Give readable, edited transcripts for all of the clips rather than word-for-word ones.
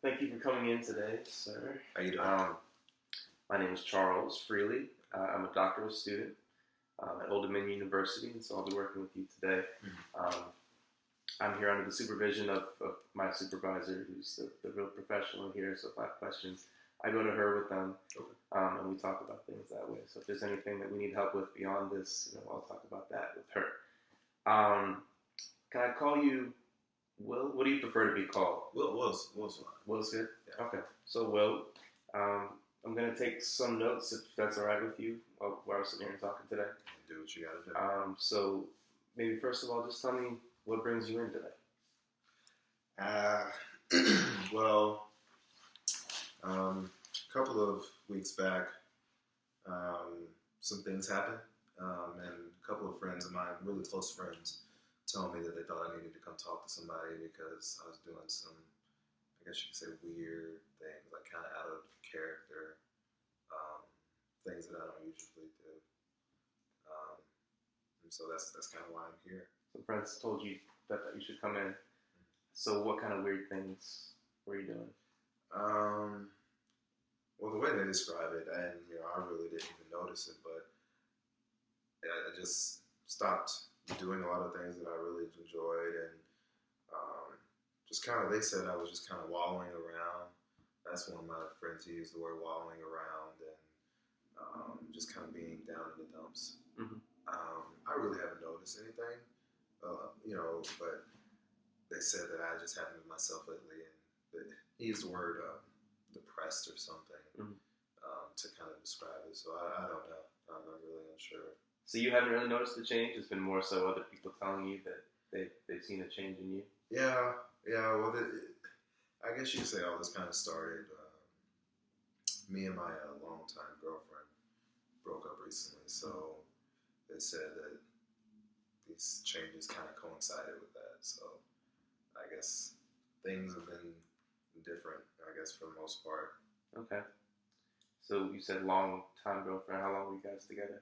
Thank you for coming in today, sir. How you doing? My name is Charles Freely. I'm a doctoral student at Old Dominion University, and so I'll be working with you today. I'm here under the supervision of my supervisor, who's the real professional here. So if I have questions, I go to her with them, and we talk about things that way. So if there's anything that we need help with beyond this, I'll talk about that with her. Can I call you Will? What do you prefer to be called? Will's fine. Will's good? Yeah. Okay. So, Will, I'm going to take some notes if that's all right with you while we're sitting here and talking today. Do what you gotta do. So, maybe first of all, just tell me what brings you in today. Well, a couple of weeks back, some things happened, and a couple of friends of mine, really close friends, told me that they thought I needed to come talk to somebody because I was doing some, I guess you could say, weird things, like kind of out of character, things that I don't usually do. And so that's kind of why I'm here. Some friends told you that you should come in. So what kind of weird things were you doing? Well, the way they describe it, and I really didn't even notice it, but I just stopped doing a lot of things that I really enjoyed, and just kind of, they said I was just kind of wallowing around. That's one of my friends, he used the word wallowing around, and just kind of being down in the dumps. Mm-hmm. I really haven't noticed anything, but they said that I just haven't been myself lately, and he used the word depressed or something to kind of describe it. So I don't know. I'm not really unsure. So you haven't really noticed the change? It's been more so other people telling you that they've seen a change in you? Yeah. Well, I guess you could say all this kind of started. Me and my longtime girlfriend broke up recently, so they said that these changes kind of coincided with that. So I guess things have been different, I guess, for the most part. Okay. So you said long-time girlfriend. How long were you guys together?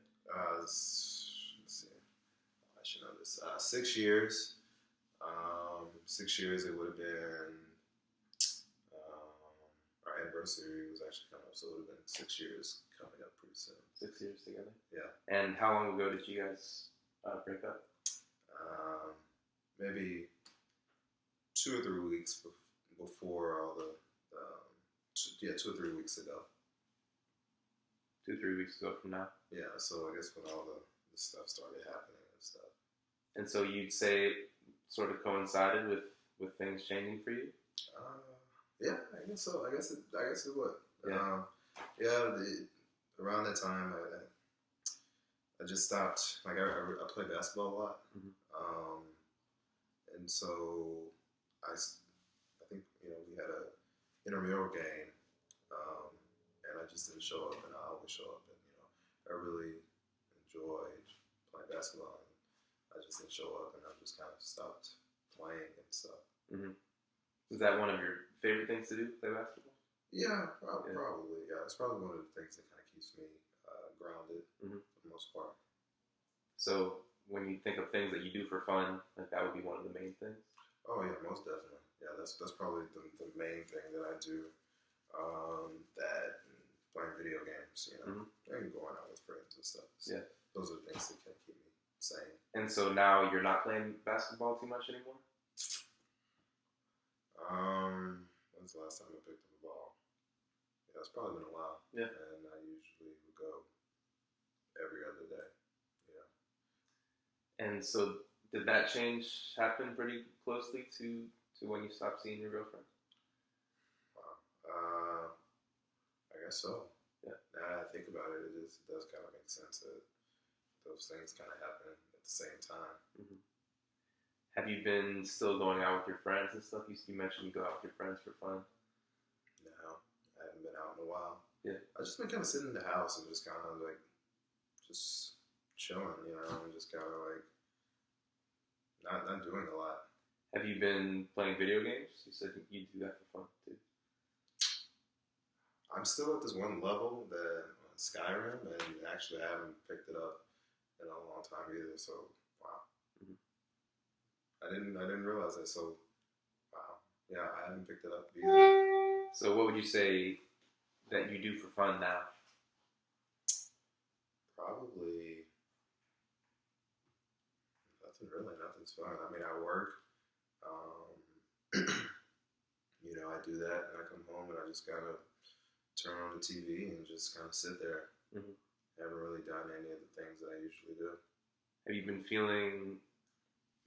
Let's see. I should know this. 6 years. 6 years, it would have been, our anniversary was actually coming up, so it would have been 6 years coming up pretty soon. 6 years together? Yeah. And how long ago did you guys break up? Maybe 2 or 3 weeks before all the, 2 or 3 weeks ago. 2 or 3 weeks ago from now? Yeah, so I guess when all the stuff started happening and stuff. And so you'd say it sort of coincided with things changing for you? Yeah, I guess so. I guess it would. Yeah. Around that time, I just stopped. Like I play basketball a lot, and so I think we had a intramural game, and I just didn't show up, and I always show up, and I really enjoyed playing basketball, and I just didn't show up, and I just kind of stopped playing and stuff. Mm-hmm. Is that one of your favorite things to do, play basketball? Yeah, probably. Yeah, it's probably one of the things that kind of keeps me grounded for the most part. So when you think of things that you do for fun, like that would be one of the main things? Oh yeah, most definitely. Yeah, that's probably the main thing that I do. That and playing video games, and going out with friends and stuff. So yeah, those are the things that can keep me sane. And so now you're not playing basketball too much anymore? When's the last time I picked up a ball? Yeah, it's probably been a while. Yeah. And I usually would go every other day. Yeah. And so did that change happen pretty closely to when you stopped seeing your girlfriend? Wow. I guess so. Yeah. Now that I think about it, it does kind of make sense that those things kind of happen at the same time. Mm-hmm. Have you been still going out with your friends and stuff? You mentioned you go out with your friends for fun. No, I haven't been out in a while. Yeah. I've just been kind of sitting in the house and just kind of like, just chilling, and just kind of like not doing a lot. Have you been playing video games? You said you do that for fun too. I'm still at this one level that Skyrim, and actually I haven't picked it up in a long time either. So wow. I didn't realize that. So, wow. Yeah, I I haven't picked it up either. So what would you say that you do for fun now? Probably nothing really. Nothing's fun. I mean, I work. Um, I do that, and I come home and I just kind of turn on the TV and just kind of sit there. Mm-hmm. Haven't really done any of the things that I usually do. Have you been feeling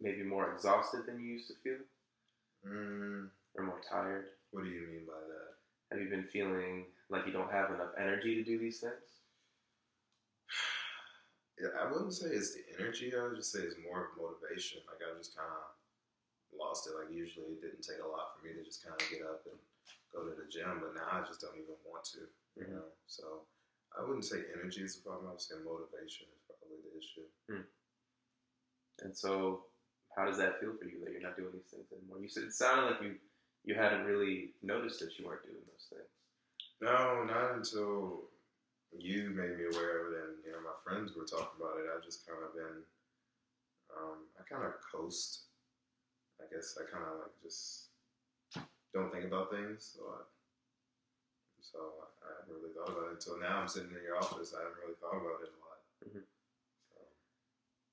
maybe more exhausted than you used to feel? Or more tired? What do you mean by that? Have you been feeling like you don't have enough energy to do these things? Yeah, I wouldn't say it's the energy. I would just say it's more of motivation. Like I just kind of lost it. Like usually it didn't take a lot for me to just kind of get up and go to the gym, but now I just don't even want to. So I wouldn't say energy is the problem. I would say motivation is probably the issue. And so, how does that feel for you that you're not doing these things anymore? You said it sounded like you hadn't really noticed that you weren't doing those things. No, not until you made me aware of it, and my friends were talking about it. I just kind of been, I kind of coast. I guess I kind of like just don't think about things a lot. So I haven't really thought about it until now. I'm sitting in your office. I haven't really thought about it a lot. Mm-hmm.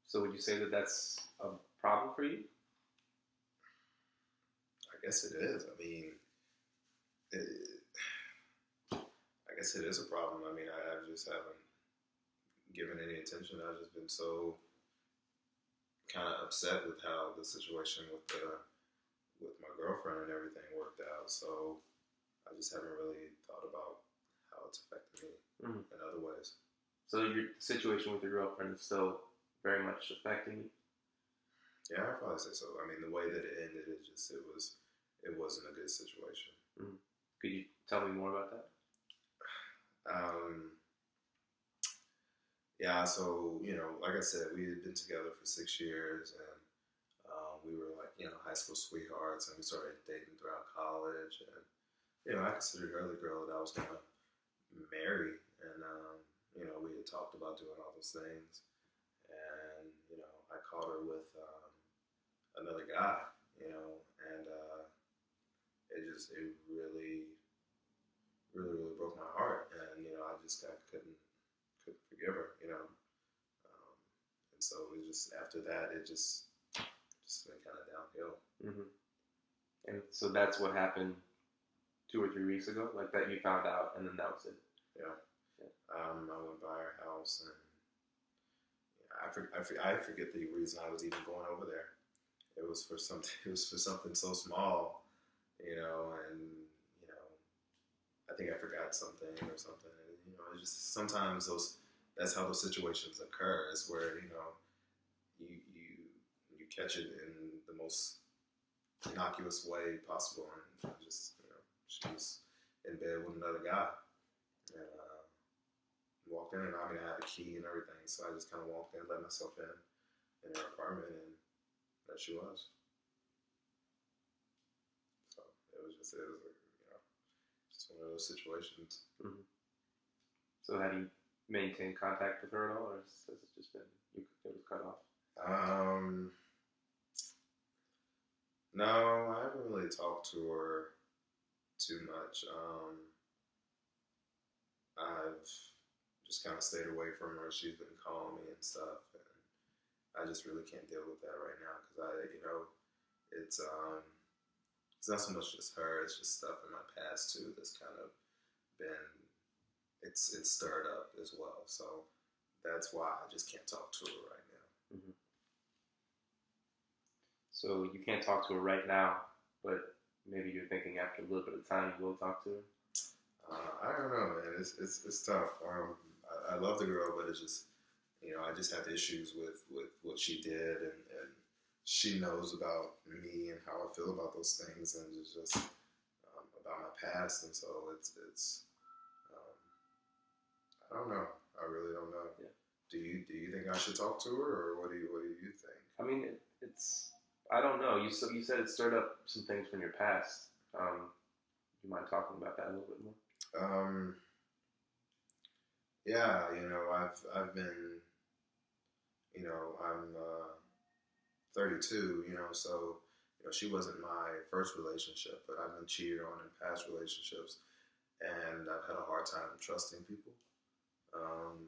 So would you say that that's a problem for you? I guess it is. I mean, I guess it is a problem. I mean, I just haven't given any attention. I've just been so kind of upset with how the situation with my girlfriend and everything worked out. So I just haven't really thought about how it's affected me in other ways. So your situation with your girlfriend is still very much affecting you? Yeah, I'd probably say so. I mean, the way that it ended, it wasn't a good situation. Could you tell me more about that? Yeah, so, like I said, we had been together for 6 years, and we were like, high school sweethearts, and we started dating throughout college, and, I considered her the girl that I was going to marry, and, we had talked about doing all those things, and, I caught her with another guy, and it really, really, really broke my heart, and, I just couldn't forgive her, and so it just after that it just went kind of downhill. And so that's what happened 2 or 3 weeks ago, like that you found out, and then that was it. Yeah. I went by her house, and I forget the reason I was even going over there. It was for something. It was for something so small, and I think I forgot something or something. And, it's just sometimes that's how those situations occur. Is where you catch it in the most innocuous way possible, and just she's in bed with another guy, and walked in, and I mean I had a key and everything, so I just kind of walked in, let myself in her apartment, and there she was. So it was just just one of those situations. So have you maintained contact with her at all, or has it just been it was cut off? No, I haven't really talked to her too much. I've just kind of stayed away from her. She's been calling me and stuff, and I just really can't deal with that right now because it's not so much just her. It's just stuff in my past too that's kind of been it's stirred up as well. So that's why I just can't talk to her right now. So you can't talk to her right now, but maybe you're thinking after a little bit of time you will talk to her? I don't know, man. It's tough. I love the girl, but it's just, I just have issues with what she did, and she knows about me and how I feel about those things, and it's just about my past, and so it's I don't know. I really don't know. Yeah. Do you think I should talk to her, or what do you think? I mean, it's I don't know. You said it stirred up some things from your past. You mind talking about that a little bit more? Yeah, I've been, I'm 32, so she wasn't my first relationship, but I've been cheated on in past relationships, and I've had a hard time trusting people. Um,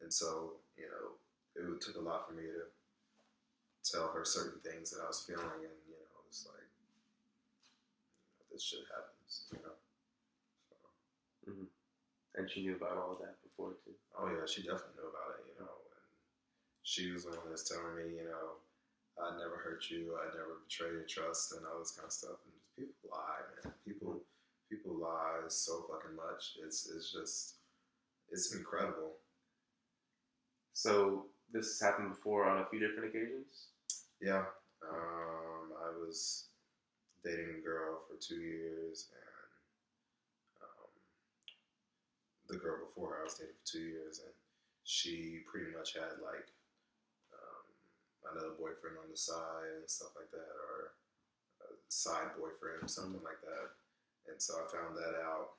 and so, it took a lot for me to tell her certain things that I was feeling, and it's like this shit happens. So, Mm-hmm. And she knew about all of that before too. Oh yeah, she definitely knew about it. And she was the one that's telling me, I never hurt you, I never betrayed your trust, and all this kind of stuff. And just people lie, man. People lie so fucking much. It's just it's incredible. So this has happened before on a few different occasions? Yeah. I was dating a girl for 2 years, and the girl before her I was dating for 2 years, and she pretty much had like another boyfriend on the side and stuff like that, or a side boyfriend or something like that. And so I found that out,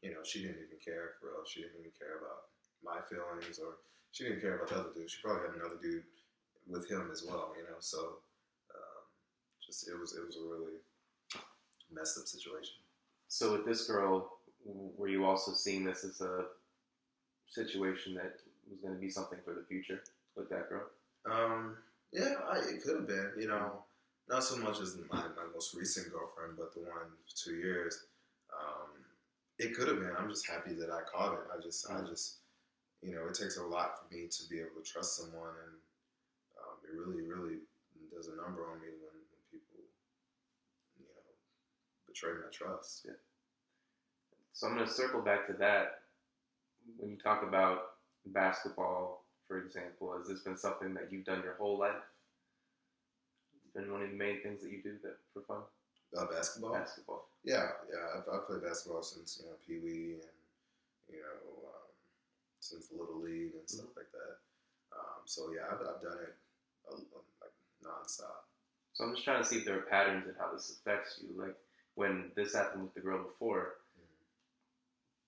and she didn't even care for real. She didn't even care about my feelings, or she didn't care about the other dude. She probably had another dude with him as well, So just it was a really messed up situation. So with this girl, were you also seeing this as a situation that was going to be something for the future with that girl? Yeah, it could have been. Not so much as my most recent girlfriend, but the one for 2 years. It could have been. I'm just happy that I caught it. I just, it takes a lot for me to be able to trust someone, and it really, really does a number on me when people, betray my trust. Yeah. So I'm going to circle back to that. When you talk about basketball, for example, has this been something that you've done your whole life? Been one of the main things that you do that for fun? Basketball? Basketball. Yeah. I've played basketball since, Pee Wee, and, since Little League and stuff like that. So yeah, I've done it like nonstop. So I'm just trying to see if there are patterns in how this affects you. Like when this happened with the girl before,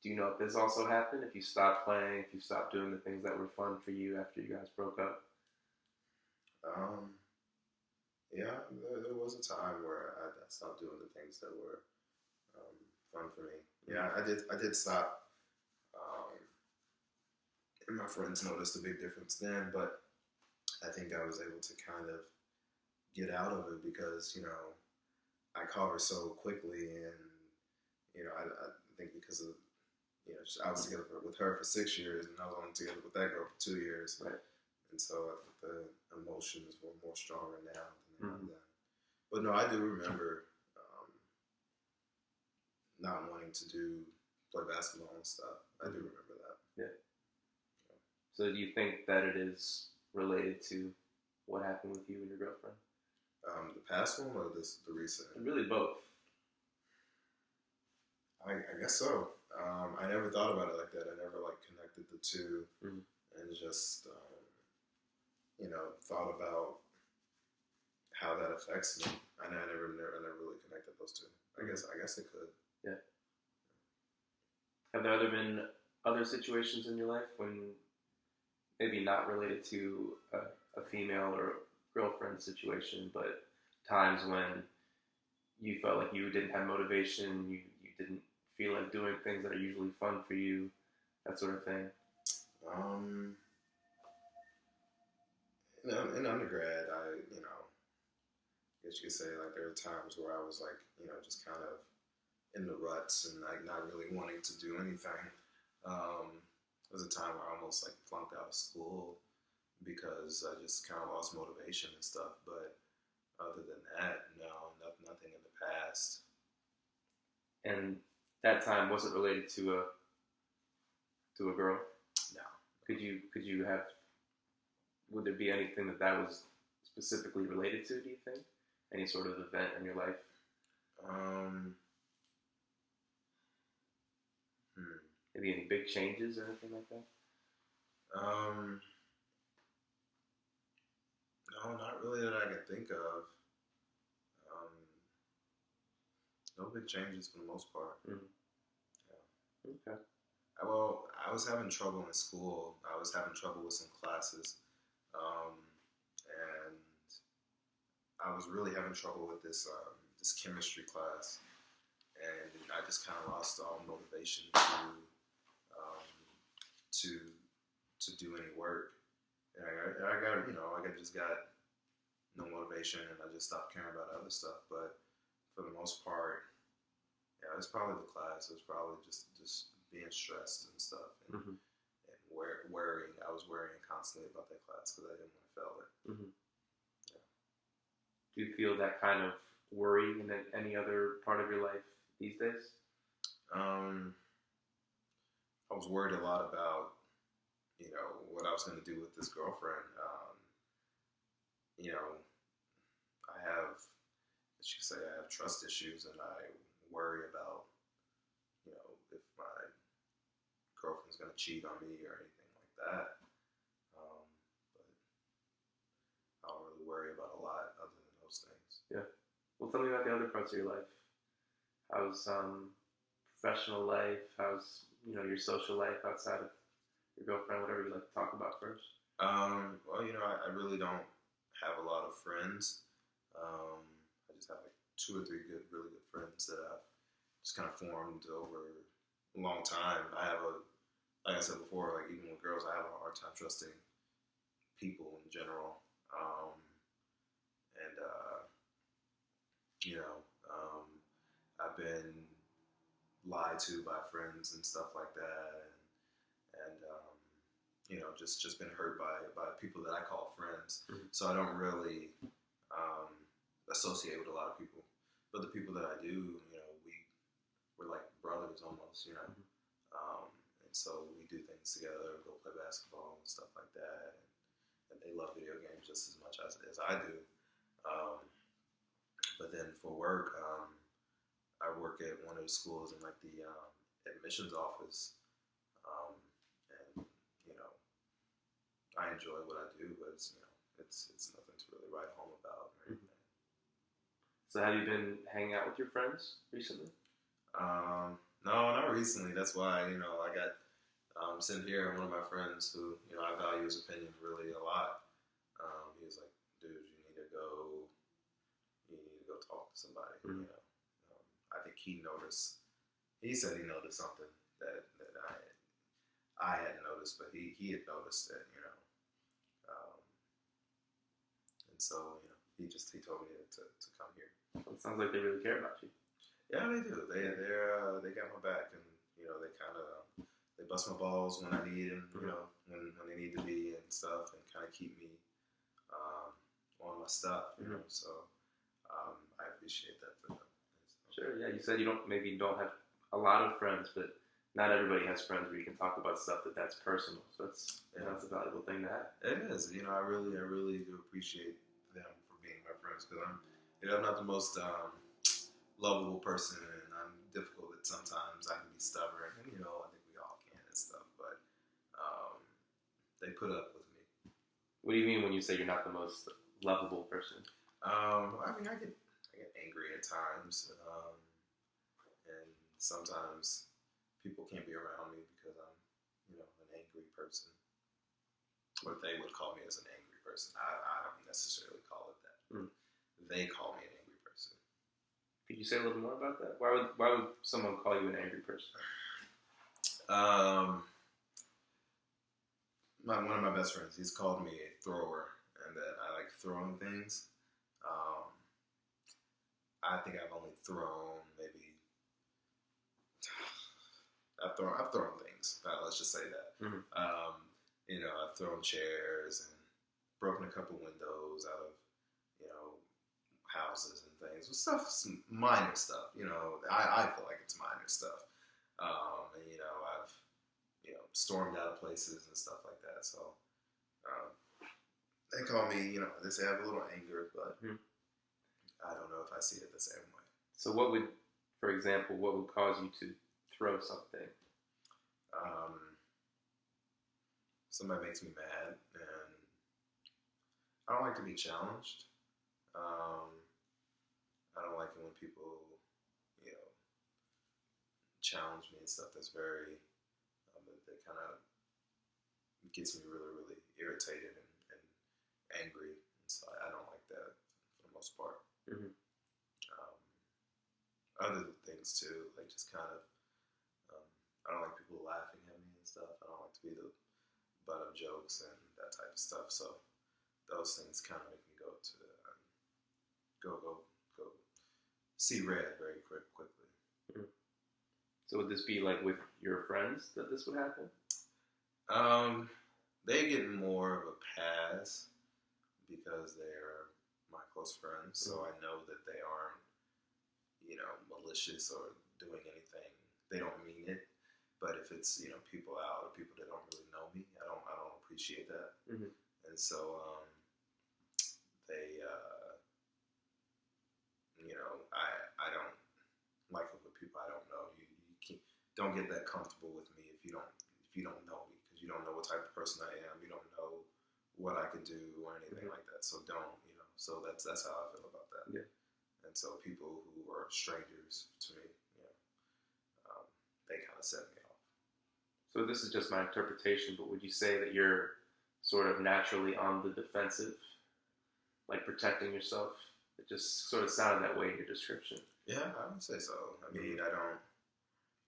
do you know if this also happened? If you stopped playing, if you stopped doing the things that were fun for you after you guys broke up? Yeah, there was a time where I stopped doing the things that were fun for me. Yeah, I did stop, and my friends noticed a big difference then. But I think I was able to kind of get out of it because I caught her so quickly, and I think because of I was together with her for 6 years, and I was only together with that girl for 2 years. Right. And so I think the emotions were more stronger now than they were then. But no, I do remember not wanting to play basketball and stuff. I do remember that. Yeah. So do you think that it is related to what happened with you and your girlfriend? The past one or the recent? Really both. I guess so. I never thought about it like that. I never connected the two, and just thought about how that affects me. I never really connected those two. I guess it could. Yeah. Have there been other situations in your life when maybe not related to a female or girlfriend situation, but times when you felt like you didn't have motivation, you didn't feel like doing things that are usually fun for you, that sort of thing? In undergrad, I guess you could say there were times where I was just kind of in the ruts and not really wanting to do anything. There was a time where I almost flunked out of school because I just kind of lost motivation and stuff. But other than that, no, nothing in the past. And that time wasn't related to a girl? No. Would there be anything that was specifically related to, do you think? Any sort of event in your life? Maybe any big changes or anything like that? No, not really that I can think of. No big changes for the most part. Yeah. Okay. Well, I was having trouble in school. I was having trouble with some classes, and I was really having trouble with this chemistry class, and I just kind of lost all motivation um, to do any work. And I got just got no motivation, and I just stopped caring about other stuff. But for the most part, yeah, it's probably the class. It was probably just being stressed and stuff, and worrying. I was worrying constantly about that class because I didn't want to fail it. Mm-hmm. Yeah. Do you feel that kind of worry in any other part of your life these days? I was worried a lot about what I was going to do with this girlfriend. You know, I have, as you say, I have trust issues, and I worry about if my girlfriend's going to cheat on me or anything like that. Um, but I don't really worry about a lot other than those things. Yeah. Well, tell me about the other parts of your life. How's professional life? How's your social life outside of your girlfriend? Whatever you like to talk about first. Well, I really don't have a lot of friends. I just have like 2 or 3 really good friends that I've just kind of formed over a long time. Like I said before, like even with girls, I have a hard time trusting people in general. And you know, um, I've been lied to by friends and stuff like that, and just been hurt by people that I call friends. Mm-hmm. So I don't really associate with a lot of people, but the people that I do, we're like brothers almost, Mm-hmm. and so we do things together, go play basketball and stuff like that, and they love video games just as much as I do. Um, but then for work, I work at one of the schools in like the admissions office, and I enjoy what I do, but it's nothing to really write home about or anything. So have you been hanging out with your friends recently? No, not recently. That's why I got sitting here, and one of my friends who I value his opinion really a lot. He was like, "Dude, you need to go. You need to go talk to somebody." Mm-hmm. I think he noticed. He said he noticed something that I hadn't noticed, but he had noticed that. And so he told me to come here. Well, it sounds like they really care about you. Yeah, they do. They got my back, and they kind of they bust my balls when I need them. When they need to be and stuff, and kind of keep me on my stuff. So I appreciate that for them. Sure. Yeah. You said you don't have a lot of friends, but not everybody has friends where you can talk about stuff that's personal. So that's a valuable thing to have. It is. I really do appreciate them for being my friends, because I'm not the most lovable person, and I'm difficult at sometimes. I can be stubborn, and I think we all can and stuff. But they put up with me. What do you mean when you say you're not the most lovable person? I mean, I get angry at times, and sometimes people can't be around me because I'm an angry person. What they would call me as an angry person. I don't necessarily call it that. They call me an angry person. Could you say a little more about that? Why would someone call you an angry person? One of my best friends, he's called me a thrower, and that I like throwing things. I think I've only thrown maybe. I've thrown things. Let's just say that. Mm-hmm. I've thrown chairs and broken a couple windows out of houses and things. Stuff, minor stuff. I feel like it's minor stuff. And I've stormed out of places and stuff like that. So they call me. They say I have a little anger, but I don't know if I see it the same way. So for example, what would cause you to throw something? Somebody makes me mad, and I don't like to be challenged. I don't like it when people, challenge me and stuff. That's very, that kind of gets me really, really irritated and angry. And so I don't like that for the most part. Mm-hmm. Other things too, like just kind of, I don't like people laughing at me and stuff. I don't like to be the butt of jokes and that type of stuff. So those things kind of make me go see red very quickly. Mm-hmm. So would this be like with your friends that this would happen? They get more of a pass because they're my close friends, so I know that they aren't, malicious or doing anything. They don't mean it. But if it's people out or people that don't really know me, I don't appreciate that. Mm-hmm. And so they I don't like it with people I don't know. You don't get that comfortable with me if you don't know me, because you don't know what type of person I am. You don't know what I can do or anything like that. So don't. So that's how I feel about that. Yeah. And so people who are strangers to me, they kind of set me off. So this is just my interpretation, but would you say that you're sort of naturally on the defensive, like protecting yourself? It just sort of sounded that way in your description. Yeah, I would say so. I mean,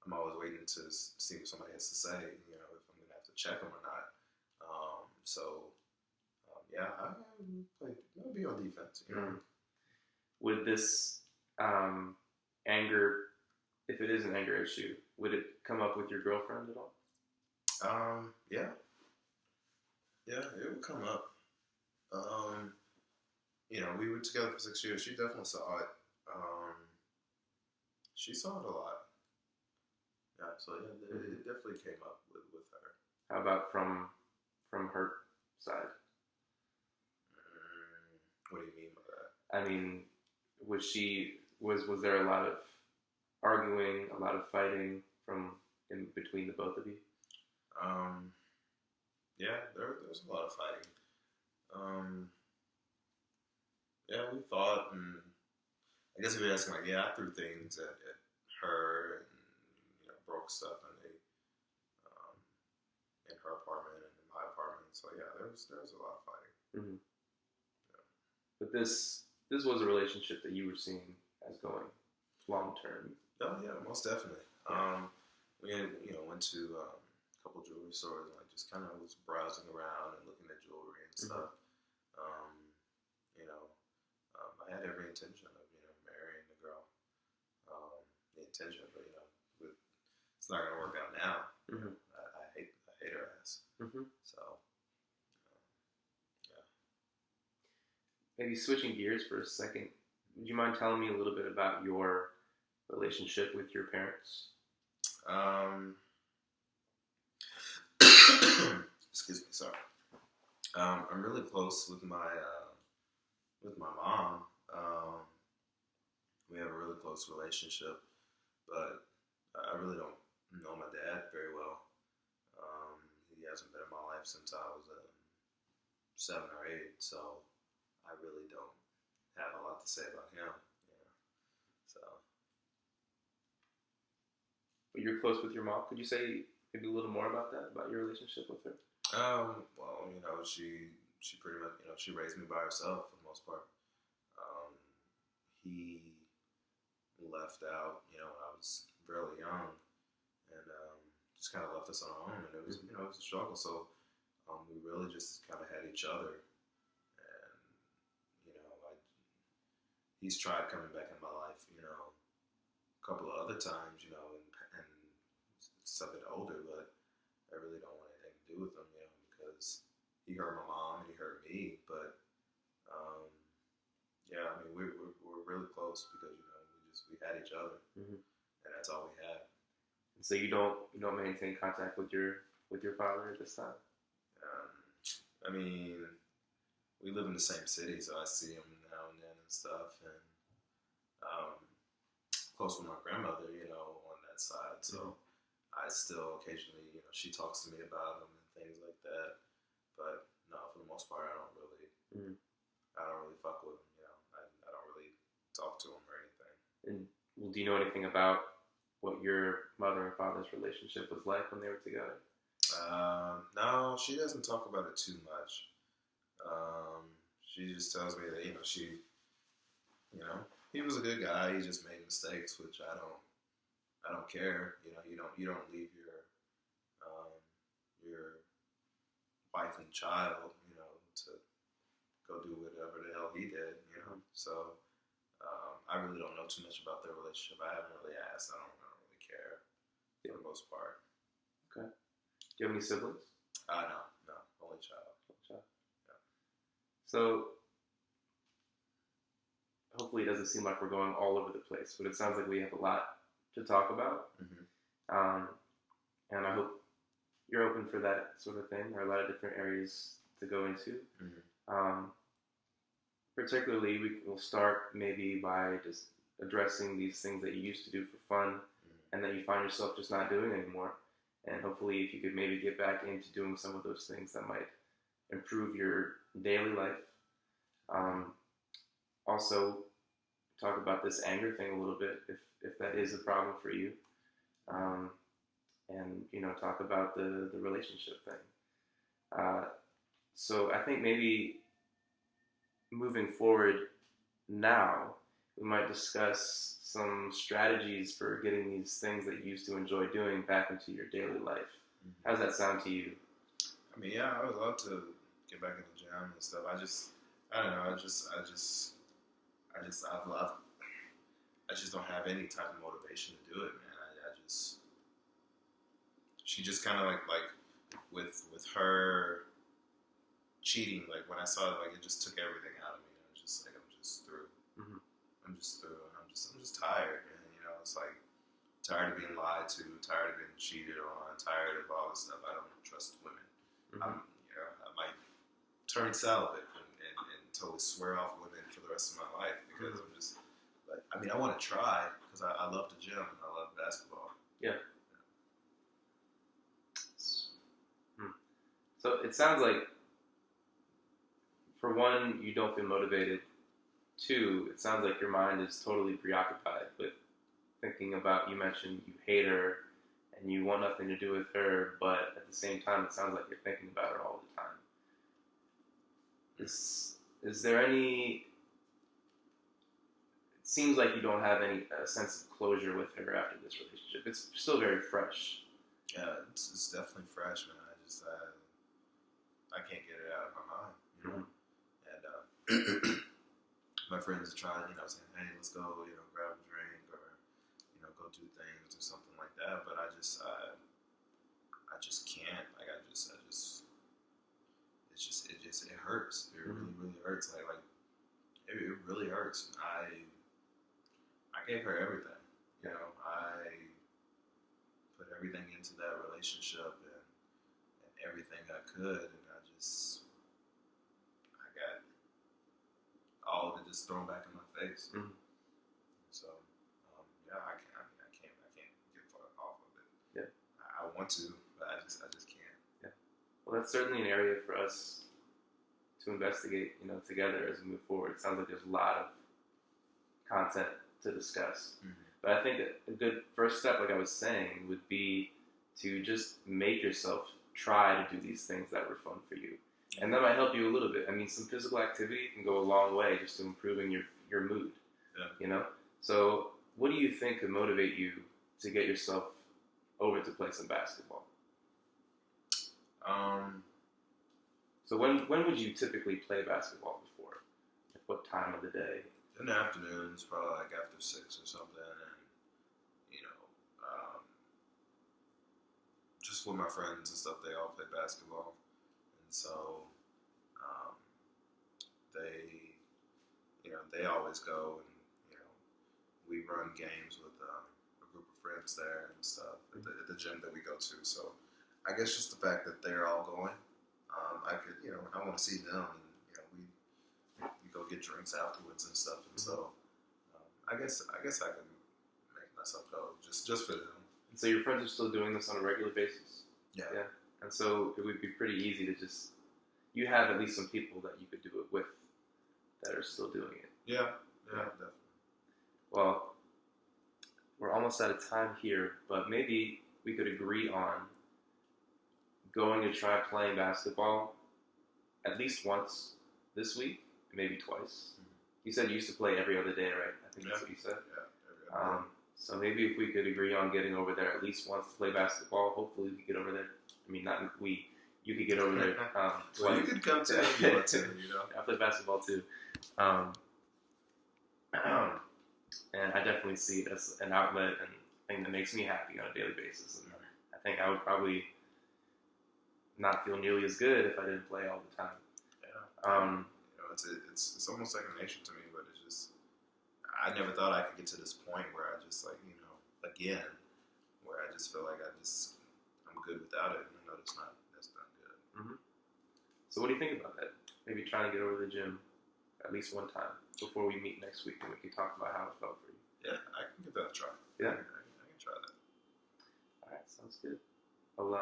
I'm always waiting to see what somebody has to say, if I'm going to have to check them or not. Yeah, I'll be on defense, Mm-hmm. Would this anger, if it is an anger issue, would it come up with your girlfriend at all? Yeah. Yeah, it would come up. We were together for 6 years. She definitely saw it. She saw it a lot. Yeah, so yeah, it definitely came up with her. How about from her side? What do you mean by that? I mean, was there a lot of arguing, a lot of fighting in between the both of you? Yeah, there's a lot of fighting. Yeah, we fought, and I guess if you're asking, like, I threw things at her and broke stuff in her apartment and in my apartment. So yeah, there was a lot of fighting. Mm-hmm. Yeah. But this was a relationship that you were seeing as going long term. Oh yeah, most definitely. Yeah. We had, went to a couple jewelry stores and just kind of was browsing around and looking at jewelry and stuff. I had every intention of marrying the girl. The intention, but it's not gonna work out now. Mm-hmm. I hate her ass. Mm-hmm. So yeah. Maybe switching gears for a second, would you mind telling me a little bit about your relationship with your parents? Excuse me, sorry. I'm really close with my mom. We have a really close relationship, but I really don't know my dad very well. He hasn't been in my life since I was 7 or 8, so I really don't have a lot to say about him. So. But you're close with your mom. Could you say maybe a little more about that, about your relationship with her? Well, she pretty much, she raised me by herself for the most part. He left out, when I was fairly young, and just kind of left us on our own, and it was, it was a struggle. So we really just kind of had each other, and he's tried coming back in my life, a couple of other times, and stuff a bit older, but I really don't want anything to do with him, because he hurt my mom and he hurt me, but yeah, I mean, we're really close because we had each other, and that's all we had. And so you don't maintain contact with your father at this time? I mean, we live in the same city, so I see him now and then and stuff, and close with my grandmother, on that side. So I still occasionally, she talks to me about him and things like that. But no, for the most part, I don't really fuck with him. I don't really talk to him or anything. And well, do you know anything about what your mother and father's relationship was like when they were together? No, she doesn't talk about it too much. She just tells me that she You know, he was a good guy. He just made mistakes, which I don't care. You know, you don't leave your wife and child, you know, to go do whatever the hell he did. You know, so I really don't know too much about their relationship. I haven't really asked. I don't really care for the most part. Okay. Do you have any siblings? No, no, only child. Child. Yeah. So hopefully it doesn't seem like we're going all over the place, but it sounds like we have a lot to talk about. And I hope you're open for that sort of thing. There are a lot of different areas to go into. Particularly, we'll start maybe by just addressing these things that you used to do for fun and that you find yourself just not doing anymore. And hopefully, if you could maybe get back into doing some of those things that might improve your daily life. Also, talk about this anger thing a little bit, if that is a problem for you. And, you know, talk about the relationship thing. So I think maybe moving forward now, we might discuss some strategies for getting these things that you used to enjoy doing back into your daily life. How does that sound to you? I mean, yeah, I would love to get back in the gym and stuff. I don't know. I just don't have any type of motivation to do it, man. She just kind of like with her cheating. Like when I saw it, like it just took everything out of me. I was just like, I'm just through. Mm-hmm. I'm just through, and I'm just tired, man. You know, it's like tired of being lied to, tired of being cheated on, tired of all this stuff. I don't trust women. You know, I might turn celibate and totally swear off women for the rest of my life because I'm just like, I mean, I want to try because I love the gym and I love basketball. Yeah. So it sounds like, for one, you don't feel motivated. Two, it sounds like your mind is totally preoccupied with thinking about, you mentioned you hate her and you want nothing to do with her, but at the same time, it sounds like you're thinking about her all the time. Is there any... It seems like you don't have any sense of closure with her after this relationship. It's still very fresh. Yeah, it's definitely fresh, man. I can't get it out of my mind, you know. And my friends tried, you know, saying, "Hey, let's go, you know, grab a drink or, you know, go do things or something like that." But I just can't. Like it hurts. It really hurts. It really hurts. I gave her everything. You know, I put everything into that relationship and everything I could, and I got all of it just thrown back in my face. So yeah, I can't get off of it. Yeah, I want to, but I just can't. Yeah, well, that's certainly an area for us to investigate, you know, together as we move forward. It sounds like there's a lot of content to discuss. But I think a good first step, like I was saying, would be to just make yourself try to do these things that were fun for you. And that might help you a little bit. I mean, some physical activity can go a long way just to improving your mood. Yeah. You know? So what do you think could motivate you to get yourself over to play some basketball? So when would you typically play basketball before? Like what time of the day? In the afternoons, probably like after 6 or something, and you know, just with my friends and stuff, they all play basketball, and so they always go, and you know, we run games with a group of friends there and stuff at the gym that we go to. So I guess just the fact that they're all going, I could, you know, I want to see them, and you know, we go get drinks afterwards and stuff, and so I guess I can make myself go just for them. And so your friends are still doing this on a regular basis? Yeah. And so it would be pretty easy to just, you have at least some people that you could do it with that are still doing it. Yeah, definitely. Well, we're almost out of time here, but maybe we could agree on going to try playing basketball at least once this week, maybe twice. You said you used to play every other day, right? I think that's what you said. Yeah. Every other day. So maybe if we could agree on getting over there at least once to play basketball, hopefully we get over there. I mean, not we. You could get over there twice. Well, you could come too if you want to, you know. I play basketball too. Um, and I definitely see it as an outlet and thing that makes me happy on a daily basis. And I think I would probably not feel nearly as good if I didn't play all the time. Yeah. It's almost like a nation to me, but it's just I never thought I could get to this point where I just again, where I just feel like I'm good without it. And I know that's not good. Mm-hmm. So what do you think about that? Maybe trying to get over to the gym at least one time before we meet next week, and we can talk about how it felt for you. Yeah, I can give that a try. Yeah, I can try that. All right, sounds good. Well,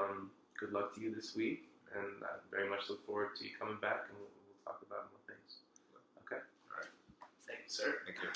good luck to you this week, and I very much look forward to you coming back, and we'll talk about more things. Okay. All right. Thank you, sir. Thank you.